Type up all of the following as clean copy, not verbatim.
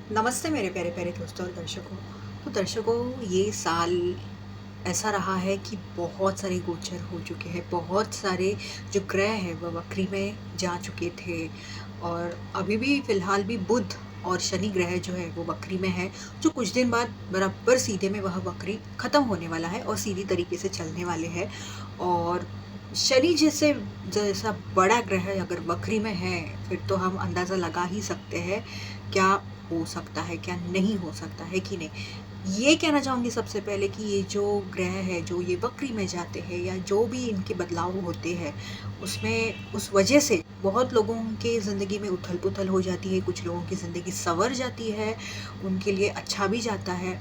नमस्ते मेरे प्यारे प्यारे दोस्तों और दर्शकों। तो दर्शकों, ये साल ऐसा रहा है कि बहुत सारे गोचर हो चुके हैं। बहुत सारे जो ग्रह हैं वह वक्री में जा चुके थे और अभी भी फ़िलहाल भी बुध और शनि ग्रह जो है वो वक्री में है, जो कुछ दिन बाद बराबर सीधे में वह वक्री ख़त्म होने वाला है और सीधी तरीके से चलने वाले हैं। और शनि जैसे जैसा बड़ा ग्रह अगर वक्री में है, फिर तो हम अंदाज़ा लगा ही सकते हैं क्या हो सकता है, क्या नहीं हो सकता है कि नहीं। ये कहना चाहूँगी सबसे पहले कि ये जो ग्रह है, जो ये वक्री में जाते हैं या जो भी इनके बदलाव होते हैं, उसमें उस वजह से बहुत लोगों के ज़िंदगी में उथल-पुथल हो जाती है, कुछ लोगों की ज़िंदगी सँवर जाती है, उनके लिए अच्छा भी जाता है,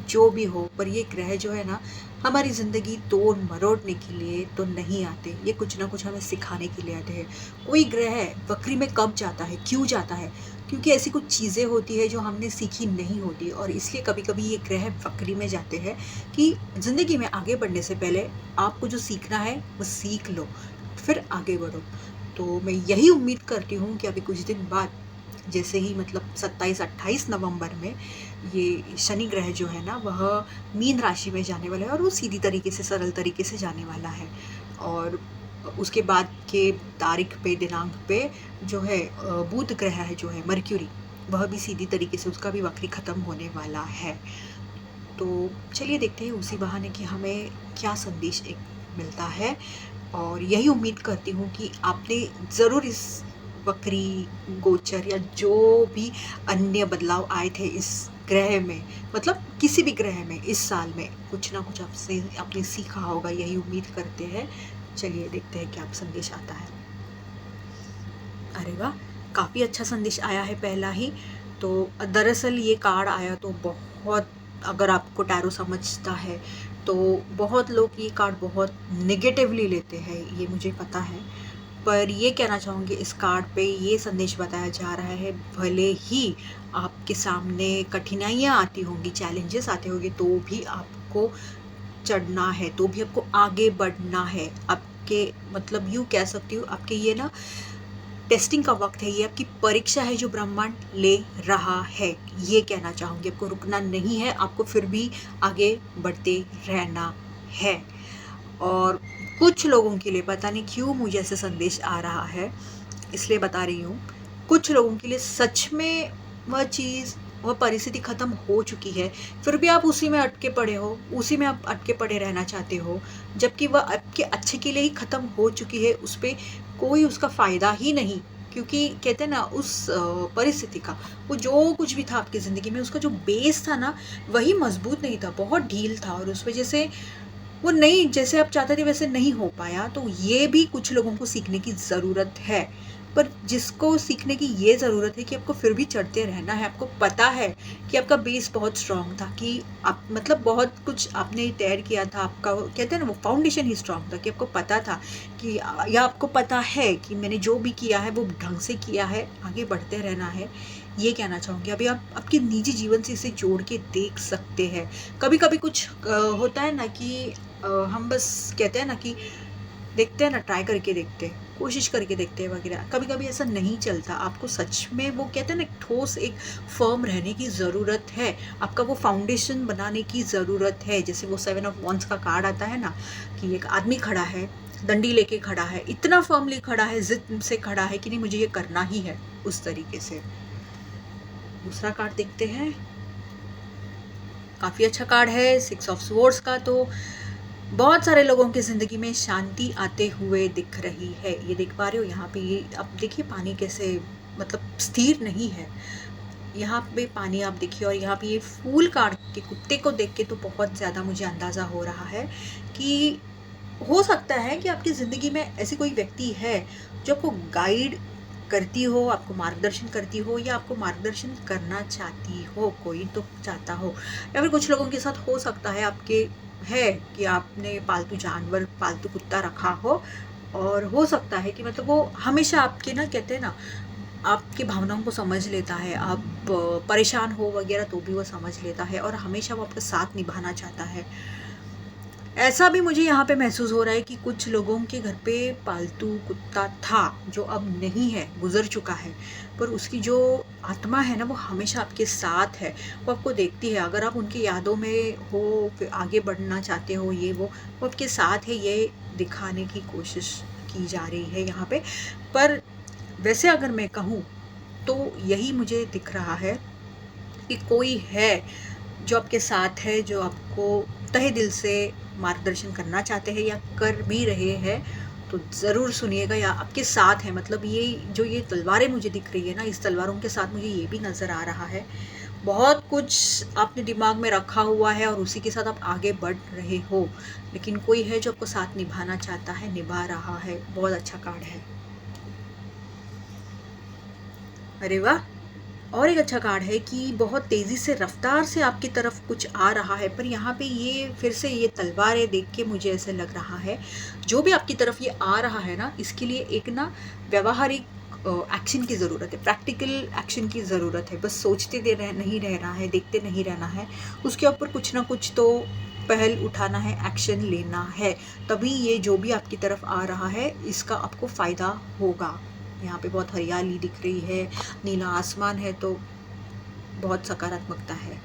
जो भी हो। पर ये ग्रह जो है ना, हमारी ज़िंदगी तोड़-मरोड़ने के लिए तो नहीं आते, ये कुछ ना कुछ हमें सिखाने के लिए आते हैं। कोई ग्रह वक्री में कब जाता है, क्यों जाता है? क्योंकि ऐसी कुछ चीज़ें होती है जो हमने सीखी नहीं होती और इसलिए कभी-कभी ये ग्रह वक्री में जाते हैं कि ज़िंदगी में आगे बढ़ने से पहले आपको जो सीखना है वो सीख लो, फिर आगे बढ़ो। तो मैं यही उम्मीद करती हूँ कि अभी कुछ दिन बाद जैसे ही मतलब 27-28 नवंबर में ये शनि ग्रह जो है ना वह मीन राशि में जाने वाला है और वो सीधी तरीके से सरल तरीके से जाने वाला है। और उसके बाद के तारीख पे दिनांक पे जो है बुध ग्रह है जो है मर्क्यूरी, वह भी सीधी तरीके से उसका भी वक्री ख़त्म होने वाला है। तो चलिए देखते हैं उसी बहाने कि हमें क्या संदेश एक मिलता है और यही उम्मीद करती हूँ कि आपने ज़रूर इस वक्री गोचर या जो भी अन्य बदलाव आए थे इस ग्रह में, मतलब किसी भी ग्रह में इस साल में कुछ ना कुछ आपसे आपने सीखा होगा, यही उम्मीद करते हैं। चलिए देखते हैं क्या संदेश आता है। अरे वाह! काफ़ी अच्छा संदेश आया है पहला ही। तो दरअसल ये कार्ड आया तो बहुत, अगर आपको टैरो समझता है, तो बहुत लोग ये कार्ड बहुत नेगेटिवली लेते हैं, ये मुझे पता है। पर ये कहना चाहूँगी इस कार्ड पे ये संदेश बताया जा रहा है, भले ही आपके सामने कठिनाइयाँ आती होंगी, चैलेंजेस आते होंगे, तो भी आपको चढ़ना है, तो भी आपको आगे बढ़ना है। आपके मतलब यूँ कह सकती हूँ, आपके ये ना टेस्टिंग का वक्त है, ये आपकी परीक्षा है जो ब्रह्मांड ले रहा है। ये कहना चाहूँगी, आपको रुकना नहीं है, आपको फिर भी आगे बढ़ते रहना है। और कुछ लोगों के लिए पता नहीं क्यों मुझे ऐसे संदेश आ रहा है, इसलिए बता रही हूँ। कुछ लोगों के लिए सच में वह चीज़, वह परिस्थिति ख़त्म हो चुकी है, फिर भी आप उसी में अटके पड़े हो, उसी में आप अटके पड़े रहना चाहते हो, जबकि वह आपके अच्छे के लिए ही ख़त्म हो चुकी है, उस पे कोई उसका फ़ायदा ही नहीं। क्योंकि कहते हैं ना उस परिस्थिति का, वो जो कुछ भी था आपकी ज़िंदगी में, उसका जो बेस था ना, वही मज़बूत नहीं था, बहुत ढील था और उस वज़ह से वो नहीं, जैसे आप चाहते थे वैसे नहीं हो पाया। तो ये भी कुछ लोगों को सीखने की ज़रूरत है। पर जिसको सीखने की ये ज़रूरत है कि आपको फिर भी चढ़ते रहना है, आपको पता है कि आपका बेस बहुत स्ट्रॉन्ग था, कि आप मतलब बहुत कुछ आपने तैयार किया था, आपका वो कहते हैं ना वो फाउंडेशन ही स्ट्रॉन्ग था, कि आपको पता था कि या आपको पता है कि मैंने जो भी किया है वो ढंग से किया है, आगे बढ़ते रहना है। ये कहना चाहूँगी। अभी आप आपके निजी जीवन से इसे जोड़ के देख सकते हैं। कभी-कभी कुछ होता है ना कि हम बस कहते हैं ना कि देखते हैं ना, ट्राई करके देखते हैं, कोशिश करके देखते हैं वगैरह। कभी-कभी ऐसा नहीं चलता, आपको सच में वो कहते हैं ना एक ठोस, एक फ़र्म रहने की ज़रूरत है, आपका वो फाउंडेशन बनाने की ज़रूरत है। जैसे वो 7 ऑफ वांड्स का कार्ड आता है ना, कि एक आदमी खड़ा है, डंडी लेके खड़ा है, इतना फ़र्मली खड़ा है, ज़िद से खड़ा है कि नहीं मुझे ये करना ही है, उस तरीके से। दूसरा कार्ड देखते हैं, काफ़ी अच्छा कार्ड है 6 ऑफ स्वॉर्ड्स का। तो बहुत सारे लोगों की ज़िंदगी में शांति आते हुए दिख रही है, ये देख पा रहे हो यहाँ पे। ये अब देखिए पानी कैसे मतलब स्थिर नहीं है, यहाँ पे पानी आप देखिए। और यहाँ पे ये फूल काट के कुत्ते को देख के तो बहुत ज़्यादा मुझे अंदाज़ा हो रहा है कि हो सकता है कि आपकी ज़िंदगी में ऐसी कोई व्यक्ति है जो आपको गाइड करती हो, आपको मार्गदर्शन करती हो, या आपको मार्गदर्शन करना चाहती हो, कोई तो चाहता हो। या फिर कुछ लोगों के साथ हो सकता है आपके है कि आपने पालतू जानवर, पालतू कुत्ता रखा हो, और हो सकता है कि मतलब वो हमेशा आपके ना कहते हैं ना, आपकी भावनाओं को समझ लेता है। आप परेशान हो वगैरह तो भी वो समझ लेता है और हमेशा वो आपका साथ निभाना चाहता है। ऐसा भी मुझे यहाँ पे महसूस हो रहा है कि कुछ लोगों के घर पे पालतू कुत्ता था जो अब नहीं है, गुजर चुका है, पर उसकी जो आत्मा है ना वो हमेशा आपके साथ है, वो आपको देखती है। अगर आप उनकी यादों में हो, फिर आगे बढ़ना चाहते हो, ये वो आपके साथ है, ये दिखाने की कोशिश की जा रही है यहाँ पे। पर वैसे अगर मैं कहूँ तो यही मुझे दिख रहा है कि कोई है जो आपके साथ है, जो आपको तहे दिल से मार्गदर्शन करना चाहते हैं या कर भी रहे हैं। तो ज़रूर सुनिएगा, या आपके साथ है। मतलब ये जो ये तलवारें मुझे दिख रही है ना, इस तलवारों के साथ मुझे ये भी नज़र आ रहा है, बहुत कुछ आपने दिमाग में रखा हुआ है और उसी के साथ आप आगे बढ़ रहे हो, लेकिन कोई है जो आपको साथ निभाना चाहता है, निभा रहा है। बहुत अच्छा कार्ड है। अरे वाह! और एक अच्छा कार्ड है कि बहुत तेज़ी से रफ्तार से आपकी तरफ कुछ आ रहा है, पर यहाँ पे ये फिर से ये तलवारें देख के मुझे ऐसे लग रहा है, जो भी आपकी तरफ ये आ रहा है ना, इसके लिए एक ना व्यावहारिक एक्शन की ज़रूरत है, प्रैक्टिकल एक्शन की ज़रूरत है। बस सोचते दे रह नहीं रहना है, देखते नहीं रहना है, उसके ऊपर कुछ ना कुछ तो पहल उठाना है, एक्शन लेना है, तभी ये जो भी आपकी तरफ आ रहा है इसका आपको फ़ायदा होगा। यहाँ पे बहुत हरियाली दिख रही है, नीला आसमान है, तो बहुत सकारात्मकता है।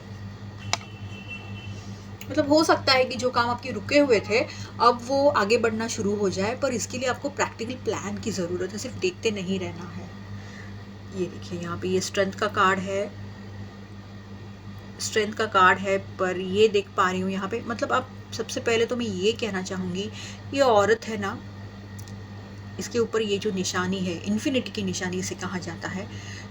मतलब हो सकता है कि जो काम आपके रुके हुए थे अब वो आगे बढ़ना शुरू हो जाए, पर इसके लिए आपको प्रैक्टिकल प्लान की ज़रूरत है, सिर्फ देखते नहीं रहना है। ये देखिए यहाँ पे ये स्ट्रेंथ का कार्ड है, स्ट्रेंथ का कार्ड है, पर ये देख पा रही हूँ यहाँ पे, मतलब अब सबसे पहले तो मैं ये कहना चाहूँगी, ये औरत है ना, इसके ऊपर ये जो निशानी है, इन्फिनिटी की निशानी इसे कहा जाता है,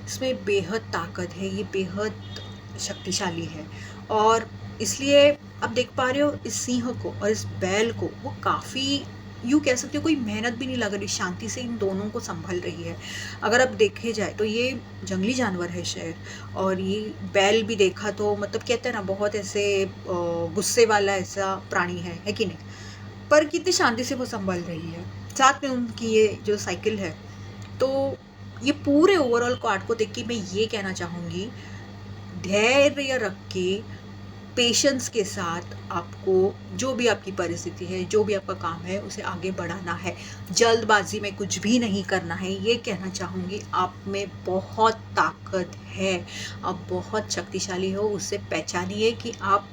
इसमें बेहद ताकत है, ये बेहद शक्तिशाली है। और इसलिए आप देख पा रहे हो इस सिंह को और इस बैल को, वो काफ़ी, यूँ कह सकते हो कोई मेहनत भी नहीं लग रही, शांति से इन दोनों को संभल रही है। अगर आप देखे जाए तो ये जंगली जानवर है शायद, और ये बैल भी देखा तो मतलब कहते हैं ना बहुत ऐसे गुस्से वाला ऐसा प्राणी है कि नहीं, पर कितनी शांति से वो संभल रही है, साथ में उनकी ये जो साइकिल है। तो ये पूरे ओवरऑल कार्ड को देख के मैं ये कहना चाहूँगी, धैर्य रख के, पेशेंस के साथ आपको जो भी आपकी परिस्थिति है, जो भी आपका काम है, उसे आगे बढ़ाना है, जल्दबाजी में कुछ भी नहीं करना है। ये कहना चाहूँगी, आप में बहुत ताकत है, आप बहुत शक्तिशाली हो, उससे पहचानिए कि आप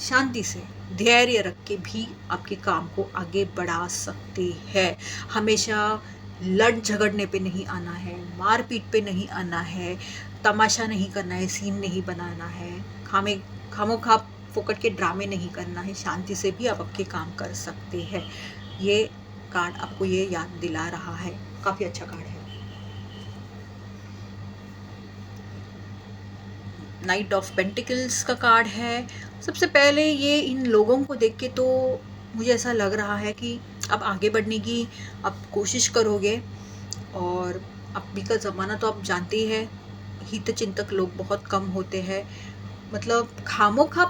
शांति से, धैर्य रख के भी आपके काम को आगे बढ़ा सकते हैं। हमेशा लड़ झगड़ने पे नहीं आना है, मारपीट पे नहीं आना है, तमाशा नहीं करना है, सीन नहीं बनाना है, खामोखा फोकट के ड्रामे नहीं करना है, शांति से भी आप आपके काम कर सकते हैं। ये कार्ड आपको ये याद दिला रहा है, काफ़ी अच्छा कार्ड है। नाइट ऑफ पेंटिकल्स का कार्ड है। सबसे पहले ये इन लोगों को देख के तो मुझे ऐसा लग रहा है कि आप आगे बढ़ने की आप कोशिश करोगे, और अभी का ज़माना तो आप जानते ही है, हितचिंतक लोग बहुत कम होते हैं, मतलब खामोखा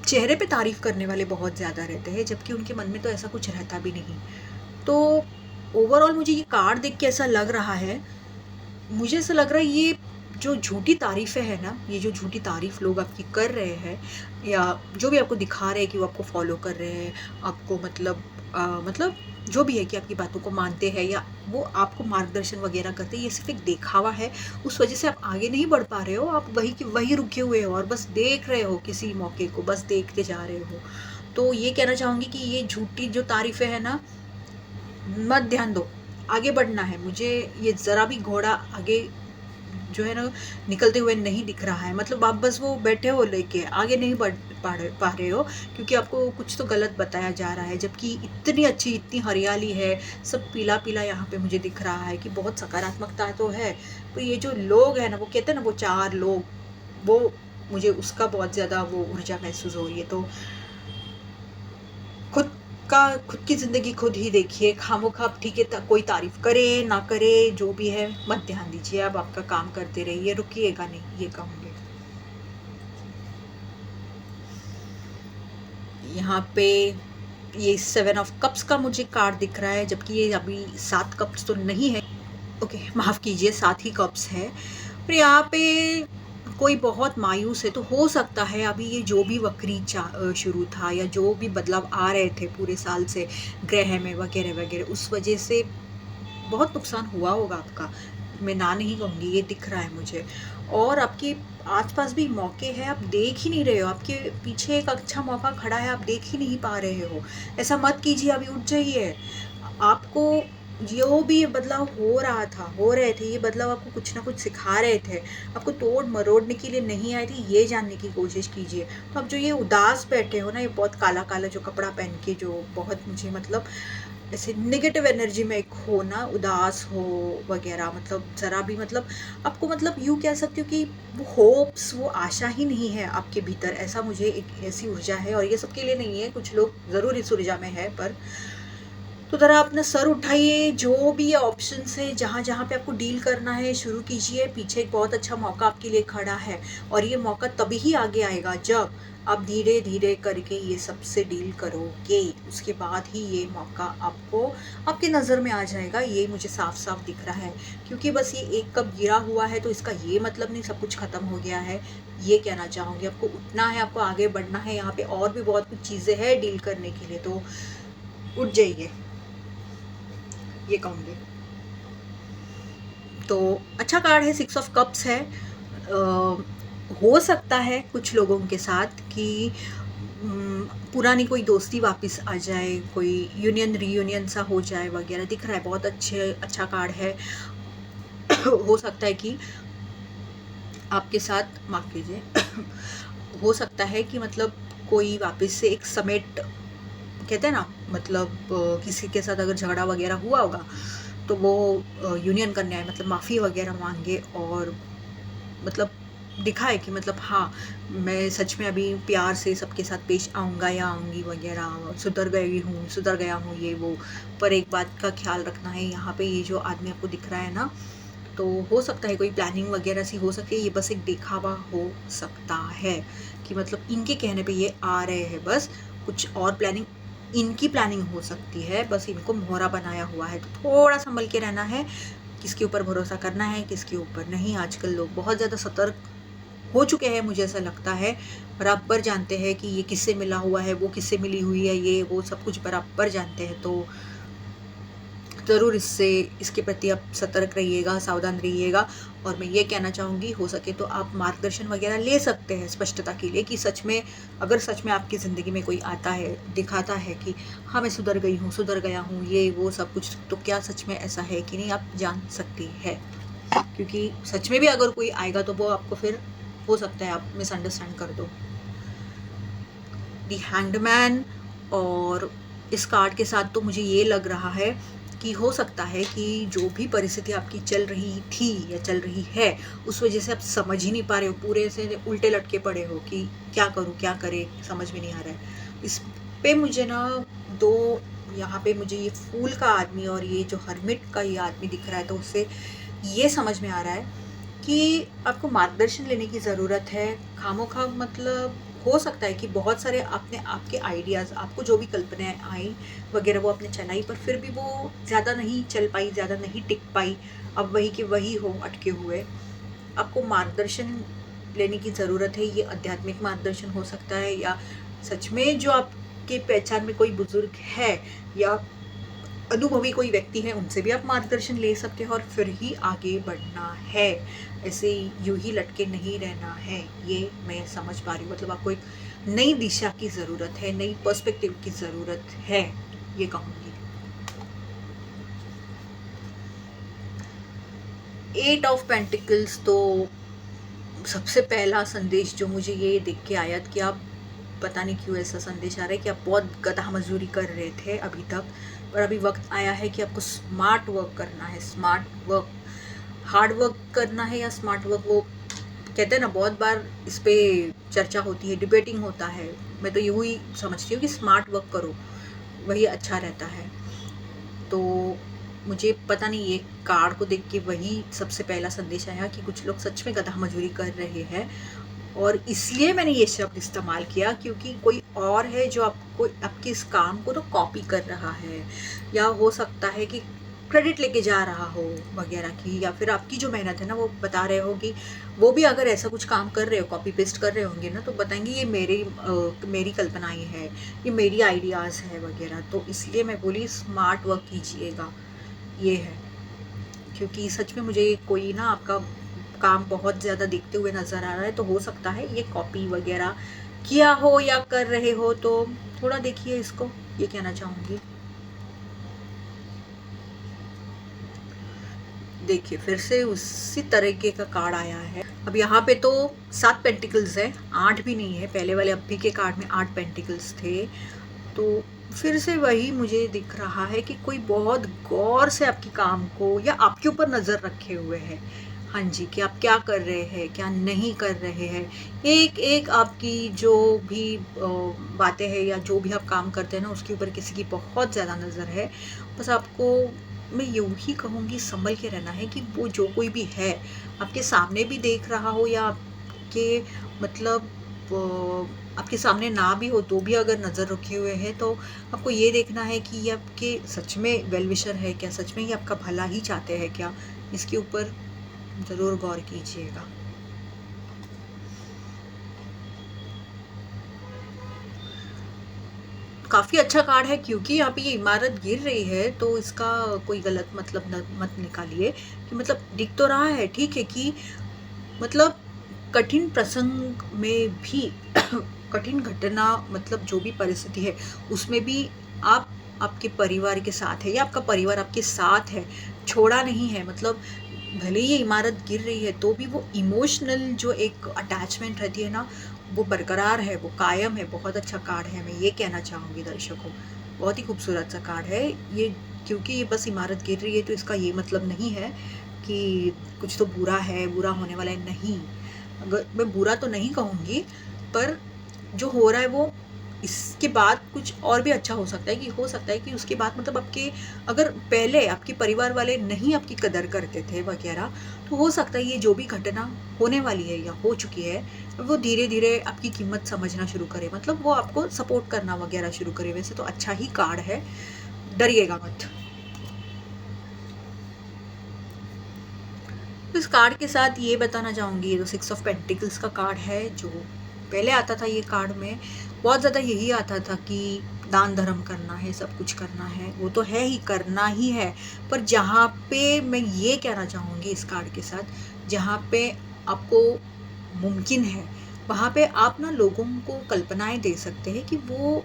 चेहरे पे तारीफ करने वाले बहुत ज़्यादा रहते हैं, जबकि उनके मन में तो ऐसा कुछ रहता भी नहीं। तो ओवरऑल मुझे ये कार्ड देख के ऐसा लग रहा है, मुझे ऐसा लग रहा है ये जो झूठी तारीफ़ें हैं ना, ये जो झूठी तारीफ़ लोग आपकी कर रहे हैं, या जो भी आपको दिखा रहे हैं कि वो आपको फॉलो कर रहे हैं, आपको मतलब जो भी है कि आपकी बातों को मानते हैं या वो आपको मार्गदर्शन वगैरह करते हैं, ये सिर्फ एक दिखावा है। उस वजह से आप आगे नहीं बढ़ पा रहे हो, आप वही के वही रुके हुए हो और बस देख रहे हो, किसी मौके को बस देखते जा रहे हो। तो ये कहना चाहूँगी कि ये झूठी जो तारीफ़ें हैं ना, मत ध्यान दो, आगे बढ़ना है। मुझे ये ज़रा भी घोड़ा आगे जो है ना निकलते हुए नहीं दिख रहा है, मतलब आप बस वो बैठे हो लेके आगे नहीं बढ़ पा रहे हो, क्योंकि आपको कुछ तो गलत बताया जा रहा है, जबकि इतनी अच्छी, इतनी हरियाली है, सब पीला पीला यहाँ पे मुझे दिख रहा है कि बहुत सकारात्मकता तो है। तो ये जो लोग हैं ना, वो कहते हैं ना वो चार लोग, वो मुझे उसका बहुत ज़्यादा वो ऊर्जा महसूस हो रही है। तो खुद खुद की ज़िंदगी खुद ही देखिए, खामोखा ठीक है, कोई तारीफ़ करे ना करे, जो भी है मत ध्यान दीजिए, अब आपका काम करते रहिए, रुकिएगा नहीं, ये कहूँगी। यहाँ पे ये 7 ऑफ कप्स का मुझे कार्ड दिख रहा है, जबकि ये अभी 7 कप्स तो नहीं है, ओके माफ़ कीजिए, 7 ही कप्स है। पर यहाँ पे कोई बहुत मायूस है, तो हो सकता है अभी ये जो भी वक्री शुरू था या जो भी बदलाव आ रहे थे पूरे साल से ग्रह में वगैरह वगैरह, उस वजह से बहुत नुकसान हुआ होगा आपका। मैं ना नहीं कहूँगी, ये दिख रहा है मुझे। और आपके आसपास भी मौके हैं, आप देख ही नहीं रहे हो, आपके पीछे एक अच्छा मौका खड़ा है, आप देख ही नहीं पा रहे हो। ऐसा मत कीजिए, अभी उठ जाइए। आपको जो भी ये बदलाव हो रहा था, हो रहे थे, ये बदलाव आपको कुछ ना कुछ सिखा रहे थे, आपको तोड़ मरोड़ने के लिए नहीं आए थे, ये जानने की कोशिश कीजिए। तो आप जो ये उदास बैठे हो ना, ये बहुत काला काला जो कपड़ा पहन के, जो बहुत मुझे मतलब ऐसे नेगेटिव एनर्जी में एक हो ना, उदास हो वगैरह, मतलब ज़रा भी मतलब आपको मतलब यूँ कह सकती हूँ कि वो होप्स, वो आशा ही नहीं है आपके भीतर। ऐसा मुझे एक ऐसी ऊर्जा है, और ये सबके लिए नहीं है, कुछ लोग ज़रूर इस ऊर्जा में है, पर तो ज़रा अपना सर उठाइए, जो भी ऑप्शंस है, जहाँ जहाँ पे आपको डील करना है शुरू कीजिए। पीछे एक बहुत अच्छा मौका आपके लिए खड़ा है, और ये मौका तभी ही आगे आएगा जब आप धीरे धीरे करके ये सबसे डील करोगे। उसके बाद ही ये मौका आपको आपकी नज़र में आ जाएगा, ये मुझे साफ साफ दिख रहा है। क्योंकि बस ये एक कप गिरा हुआ है तो इसका ये मतलब नहीं सब कुछ ख़त्म हो गया है। ये कहना चाहूँगी, आपको उठना है, आपको आगे बढ़ना है, यहाँ पे और भी बहुत कुछ चीज़ें हैं डील करने के लिए, तो उठ जाइए, ये कहूँगी। तो अच्छा कार्ड है, 6 ऑफ कप्स है। हो सकता है कुछ लोगों के साथ कि पुरानी कोई दोस्ती वापस आ जाए, कोई यूनियन रीयूनियन सा हो जाए वगैरह, दिख रहा है। बहुत अच्छा कार्ड है। हो सकता है कि आपके साथ, माफ़ कीजिए, हो सकता है कि मतलब कोई वापस से एक समेट, कहते हैं ना, मतलब किसी के साथ अगर झगड़ा वगैरह हुआ होगा तो वो यूनियन करने आए, मतलब माफ़ी वगैरह मांगे, और मतलब दिखाए कि मतलब हाँ, मैं सच में अभी प्यार से सबके साथ पेश आऊँगा या आऊँगी वगैरह, सुधर गई हूँ, सुधर गया हूँ, ये वो। पर एक बात का ख्याल रखना है, यहाँ पे ये जो आदमी आपको दिख रहा है ना, तो हो सकता है कोई प्लानिंग वगैरह सी हो सकती है, ये बस एक दिखावा हो सकता है कि मतलब इनके कहने पे ये आ रहे हैं, बस कुछ और प्लानिंग, इनकी प्लानिंग हो सकती है, बस इनको मोहरा बनाया हुआ है। तो थोड़ा संभल के रहना है, किसके ऊपर भरोसा करना है, किसके ऊपर नहीं। आजकल लोग बहुत ज़्यादा सतर्क हो चुके हैं, मुझे ऐसा लगता है। बराबर जानते हैं कि ये किससे मिला हुआ है, वो किससे मिली हुई है, ये वो सब कुछ बराबर जानते हैं। तो ज़रूर इसके प्रति आप सतर्क रहिएगा, सावधान रहिएगा। और मैं ये कहना चाहूँगी, हो सके तो आप मार्गदर्शन वगैरह ले सकते हैं स्पष्टता के लिए, कि सच में, अगर सच में आपकी ज़िंदगी में कोई आता है, दिखाता है कि हाँ मैं सुधर गई हूँ, सुधर गया हूँ, ये वो सब कुछ, तो क्या सच में ऐसा है कि नहीं, आप जान सकती है। क्योंकि सच में भी अगर कोई आएगा तो वो आपको फिर हो सकता है आप मिसअंडरस्टैंड कर दो। दी हैंगड, और इस कार्ड के साथ तो मुझे ये लग रहा है कि हो सकता है कि जो भी परिस्थिति आपकी चल रही थी या चल रही है, उस वजह से आप समझ ही नहीं पा रहे हो, पूरे से उल्टे लटके पड़े हो कि क्या करूँ, क्या करे, समझ में नहीं आ रहा है। इस पे मुझे ना दो, यहाँ पे मुझे ये फूल का आदमी और ये जो हर्मिट का ये आदमी दिख रहा है, तो उससे ये समझ में आ रहा है कि आपको मार्गदर्शन लेने की ज़रूरत है। खामोखा मतलब हो सकता है कि बहुत सारे आपने आपके आइडियाज़, आपको जो भी कल्पनाएँ आई वगैरह, वो आपने चलाई, पर फिर भी वो ज़्यादा नहीं चल पाई, ज़्यादा नहीं टिक पाई। अब वही के वही हो अटके हुए। आपको मार्गदर्शन लेने की ज़रूरत है। ये आध्यात्मिक मार्गदर्शन हो सकता है, या सच में जो आपके पहचान में कोई बुज़ुर्ग है या अनुभवी कोई व्यक्ति है, उनसे भी आप मार्गदर्शन ले सकते हैं, और फिर ही आगे बढ़ना है। ऐसे यूं ही लटके नहीं रहना है, ये मैं समझ पा रही हूँ। मतलब आपको एक नई दिशा की ज़रूरत है, नई पर्सपेक्टिव की ज़रूरत है, ये कहूँगी। 8 ऑफ पेंटिकल्स, तो सबसे पहला संदेश जो मुझे ये देख के आया कि आप, पता नहीं क्यों ऐसा संदेश आ रहा है कि आप बहुत गधा मजदूरी कर रहे थे अभी तक, पर अभी वक्त आया है कि आपको स्मार्ट वर्क करना है। स्मार्ट वर्क, हार्ड वर्क करना है या स्मार्ट वर्क, वो कहते हैं ना, बहुत बार इस पे चर्चा होती है, डिबेटिंग होता है। मैं तो यूँ ही समझती हूँ कि स्मार्ट वर्क करो, वही अच्छा रहता है। तो मुझे पता नहीं, ये कार्ड को देख के वही सबसे पहला संदेश आया कि कुछ लोग सच में गधा मजदूरी कर रहे हैं, और इसलिए मैंने ये शब्द इस्तेमाल किया क्योंकि कोई और है जो आपको, आपके इस काम को तो कॉपी कर रहा है। या हो सकता है कि क्रेडिट लेके जा रहा हो वगैरह की, या फिर आपकी जो मेहनत है ना वो बता रहे हो कि वो भी अगर ऐसा कुछ काम कर रहे हो, कॉपी पेस्ट कर रहे होंगे ना, तो बताएंगे ये मेरी कल्पनाएं है, ये मेरी आइडियाज़ है वगैरह। तो इसलिए मैं बोली स्मार्ट वर्क कीजिएगा, ये है। क्योंकि सच में मुझे कोई ना आपका काम बहुत ज़्यादा देखते हुए नज़र आ रहा है, तो हो सकता है ये कॉपी वगैरह किया हो या कर रहे हो, तो थोड़ा देखिए इसको, ये कहना चाहूँगी। देखिए फिर से उसी तरीके का कार्ड आया है। अब यहाँ पे तो 7 पेंटिकल्स है, 8 भी नहीं है। पहले वाले अभी के कार्ड में 8 पेंटिकल्स थे। तो फिर से वही मुझे दिख रहा है कि कोई बहुत गौर से आपके काम को या आपके ऊपर नज़र रखे हुए है। हाँ जी, कि आप क्या कर रहे हैं, क्या नहीं कर रहे हैं। एक एक आपकी जो भी बातें हैं या जो भी आप काम करते हैं ना, उसके ऊपर किसी की बहुत ज़्यादा नज़र है। बस आपको मैं यूँ ही कहूँगी संभल के रहना है कि वो जो कोई भी है आपके सामने भी देख रहा हो या आपके मतलब आपके सामने ना भी हो तो भी अगर नज़र रखे हुए हैं, तो आपको ये देखना है कि ये आपके सच में वेल विशर है क्या, सच में ये आपका भला ही चाहते हैं क्या। इसके ऊपर ज़रूर गौर कीजिएगा। काफ़ी अच्छा कार्ड है, क्योंकि यहाँ पे ये इमारत गिर रही है, तो इसका कोई गलत मतलब मत निकालिए। कि मतलब दिख तो रहा है ठीक है कि मतलब कठिन प्रसंग में भी कठिन घटना मतलब जो भी परिस्थिति है उसमें भी आप आपके परिवार के साथ है या आपका परिवार आपके साथ है, छोड़ा नहीं है। मतलब भले ही ये इमारत गिर रही है तो भी वो इमोशनल जो एक अटैचमेंट रहती है ना, वो बरकरार है, वो कायम है। बहुत अच्छा कार्ड है, मैं ये कहना चाहूँगी दर्शकों। बहुत ही खूबसूरत सा कार्ड है ये। क्योंकि ये बस इमारत गिर रही है तो इसका ये मतलब नहीं है कि कुछ तो बुरा है, बुरा होने वाला है, नहीं। अगर मैं बुरा तो नहीं कहूँगी, पर जो हो रहा है वो इसके बाद कुछ और भी अच्छा हो सकता है। कि हो सकता है कि उसके बाद मतलब आपके अगर पहले आपके परिवार वाले नहीं आपकी कदर करते थे वगैरह, तो हो सकता है ये जो भी घटना होने वाली है या हो चुकी है, वो धीरे-धीरे आपकी कीमत समझना शुरू करे। मतलब वो आपको सपोर्ट करना वगैरह शुरू करे। वैसे तो अच्छा ही कार्ड है, डरिएगा मत। तो इस कार्ड के साथ ये बताना चाहूँगी, ये तो 6 ऑफ पेंटिकल्स का कार्ड है। जो पहले आता था ये कार्ड में बहुत ज़्यादा यही आता था कि दान धर्म करना है, सब कुछ करना है, वो तो है ही, करना ही है। पर जहाँ पे मैं ये कहना चाहूँगी इस कार्ड के साथ, जहाँ पे आपको मुमकिन है वहाँ पे आप ना लोगों को कल्पनाएं दे सकते हैं कि वो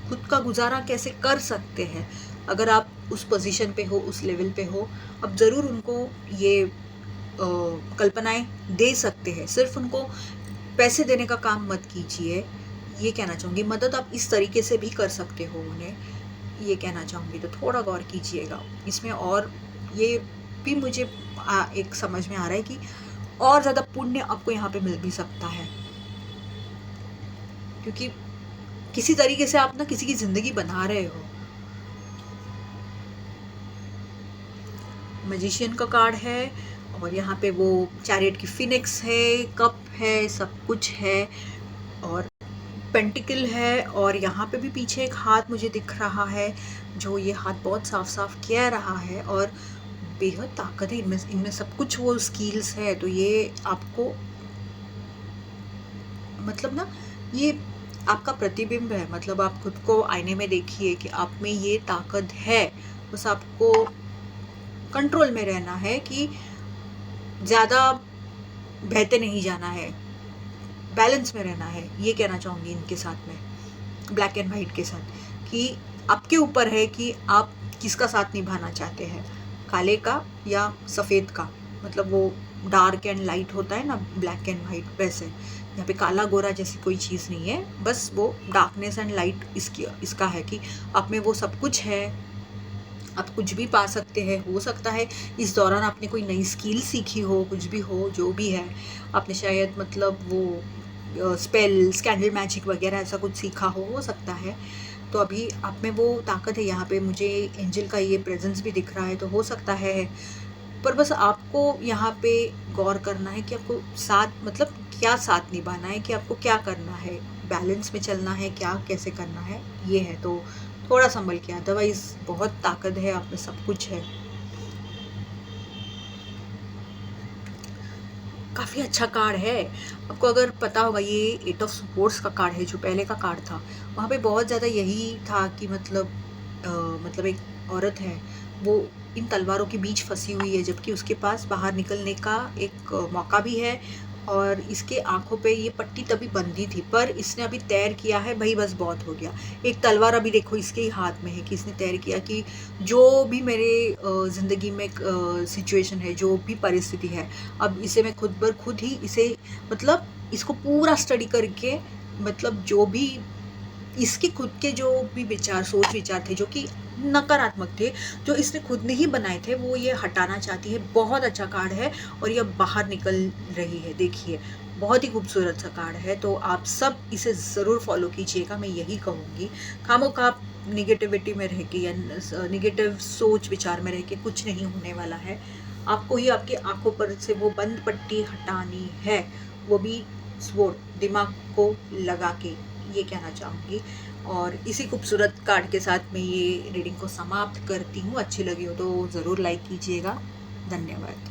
खुद का गुजारा कैसे कर सकते हैं। अगर आप उस पोजीशन पे हो, उस लेवल पे हो, अब ज़रूर उनको ये कल्पनाएं दे सकते हैं। सिर्फ उनको पैसे देने का काम मत कीजिए, ये कहना चाहूँगी। मदद आप इस तरीके से भी कर सकते हो उन्हें, ये कहना चाहूँगी। तो थोड़ा गौर कीजिएगा इसमें। और ये भी मुझे एक समझ में आ रहा है कि और ज़्यादा पुण्य आपको यहाँ पे मिल भी सकता है, क्योंकि किसी तरीके से आप ना किसी की ज़िंदगी बना रहे हो। मैजिशियन का कार्ड है और यहाँ पे वो चैरियट की फिनिक्स है, कप है, सब कुछ है और पेंटिकल है। और यहाँ पे भी पीछे एक हाथ मुझे दिख रहा है, जो ये हाथ बहुत साफ साफ कह रहा है। और बेहद ताकत है इनमें, इनमें सब कुछ वो स्किल्स है। तो ये आपको मतलब ना, ये आपका प्रतिबिंब है। मतलब आप खुद को आईने में देखिए कि आप में ये ताकत है। बस आपको कंट्रोल में रहना है कि ज़्यादा बहते नहीं जाना है, बैलेंस में रहना है, ये कहना चाहूँगी इनके साथ में, ब्लैक एंड वाइट के साथ। कि आपके ऊपर है कि आप किसका साथ निभाना चाहते हैं, काले का या सफ़ेद का। मतलब वो डार्क एंड लाइट होता है ना, ब्लैक एंड वाइट, वैसे यहाँ पे काला गोरा जैसी कोई चीज़ नहीं है। बस वो डार्कनेस एंड लाइट इसका है कि आप में वो सब कुछ है, आप कुछ भी पा सकते हैं। हो सकता है इस दौरान आपने कोई नई स्किल सीखी हो, कुछ भी हो, जो भी है। आपने शायद मतलब वो स्पेल, स्कैंडल मैजिक वगैरह ऐसा कुछ सीखा हो सकता है। तो अभी आप में वो ताकत है। यहाँ पे मुझे एंजल का ये प्रेजेंस भी दिख रहा है, तो हो सकता है। पर बस आपको यहाँ पे गौर करना है कि आपको साथ मतलब क्या साथ निभाना है, कि आपको क्या करना है, बैलेंस में चलना है, क्या कैसे करना है, ये है। तो थोड़ा संभल के, अदरवाइज बहुत ताकत है आप में, सब कुछ है। काफ़ी अच्छा कार्ड है। आपको अगर पता होगा ये 8 ऑफ सोर्ड्स का कार्ड है जो पहले का कार्ड था। वहाँ पे बहुत ज़्यादा यही था कि मतलब एक औरत है, वो इन तलवारों के बीच फँसी हुई है, जबकि उसके पास बाहर निकलने का एक मौका भी है और इसके आँखों पे ये पट्टी तभी बंधी थी, पर इसने अभी तैर किया है, भई बस बहुत हो गया। एक तलवार अभी देखो इसके ही हाथ में है कि इसने तैर किया कि जो भी मेरे ज़िंदगी में सिचुएशन है, जो भी परिस्थिति है, अब इसे मैं खुद ब खुद ही इसे मतलब इसको पूरा स्टडी करके मतलब जो भी इसके खुद के जो भी विचार सोच विचार थे जो कि नकारात्मक थे, जो इसने खुद ने ही बनाए थे, वो ये हटाना चाहती है। बहुत अच्छा कार्ड है और ये अब बाहर निकल रही है, देखिए बहुत ही खूबसूरत सा कार्ड है। तो आप सब इसे ज़रूर फॉलो कीजिएगा, मैं यही कहूँगी। खामोखा आप निगेटिविटी में रह के या निगेटिव सोच विचार में रह के कुछ नहीं होने वाला है। आपको ही आपकी आंखों पर से वो बंद पट्टी हटानी है, वो भी स्वॉर्ड दिमाग को लगा के, ये कहना चाहूँगी। और इसी खूबसूरत कार्ड के साथ मैं ये रीडिंग को समाप्त करती हूँ। अच्छी लगी हो तो ज़रूर लाइक कीजिएगा। धन्यवाद।